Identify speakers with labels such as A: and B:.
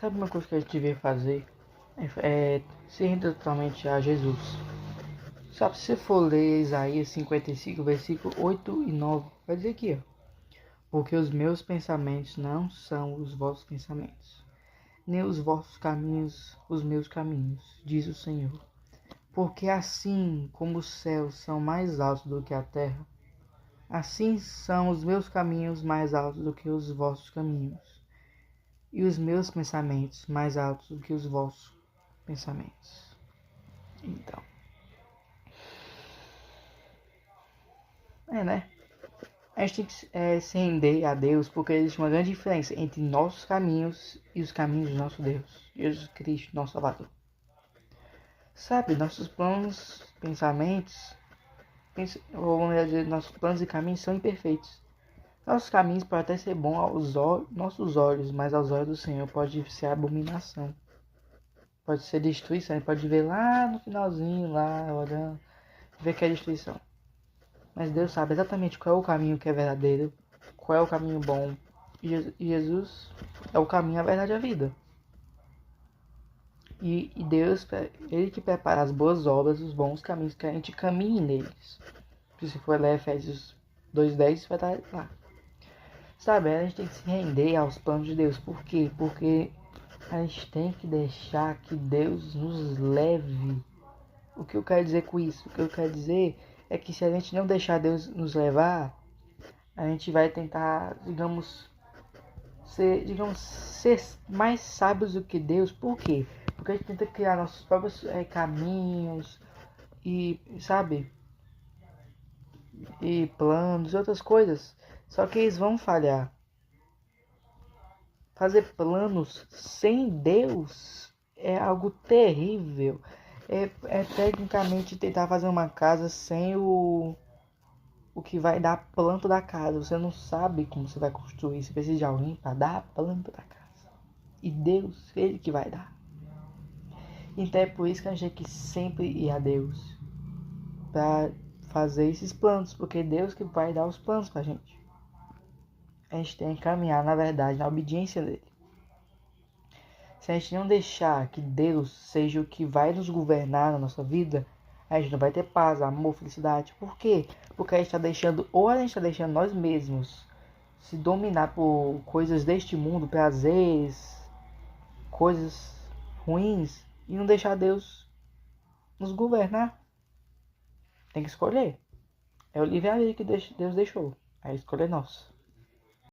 A: Sabe uma coisa que a gente devia fazer? É se render totalmente a Jesus. Sabe, se você for ler Isaías 55, versículo 8 e 9, vai dizer aqui, ó. Porque os meus pensamentos não são os vossos pensamentos, nem os vossos caminhos os meus caminhos, diz o Senhor. Porque assim como os céus são mais altos do que a terra, assim são os meus caminhos mais altos do que os vossos caminhos, e os meus pensamentos mais altos do que os vossos pensamentos. Então, né? A gente tem que se render a Deus, porque existe uma grande diferença entre nossos caminhos e os caminhos do nosso Deus, Jesus Cristo, nosso Salvador. Sabe, nossos planos, pensamentos, ou vamos dizer, nossos planos e caminhos são imperfeitos. Nossos caminhos podem até ser bons aos nossos olhos, mas aos olhos do Senhor pode ser abominação. Pode ser destruição. Ele pode ver lá no finalzinho, lá olhando, ver que é destruição. Mas Deus sabe exatamente qual é o caminho que é verdadeiro, qual é o caminho bom. E Jesus é o caminho, a verdade e a vida. E Deus, Ele que prepara as boas obras, os bons caminhos, que a gente caminhe neles. Se for ler Efésios 2:10, vai estar lá. Sabe, a gente tem que se render aos planos de Deus. Por quê? Porque a gente tem que deixar que Deus nos leve. O que eu quero dizer com isso? O que eu quero dizer é que se a gente não deixar Deus nos levar, a gente vai tentar, digamos, ser mais sábios do que Deus. Por quê? Porque a gente tenta criar nossos próprios caminhos e, sabe, e planos e outras coisas. Só que eles vão falhar. Fazer planos sem Deus é algo terrível. É tecnicamente tentar fazer uma casa sem o que vai dar a planta da casa. Você não sabe como você vai construir. Você precisa de alguém para dar a planta da casa. E Deus, Ele que vai dar. Então é por isso que a gente tem que sempre ir a Deus para fazer esses planos, porque é Deus que vai dar os planos pra gente. A gente tem que caminhar, na verdade, na obediência dele. Se a gente não deixar que Deus seja o que vai nos governar na nossa vida, a gente não vai ter paz, amor, felicidade. Por quê? Porque a gente está deixando, ou a gente está deixando nós mesmos se dominar por coisas deste mundo, prazeres, coisas ruins, e não deixar Deus nos governar. Tem que escolher. É o livre-arbítrio que Deus deixou. A escolha é nossa.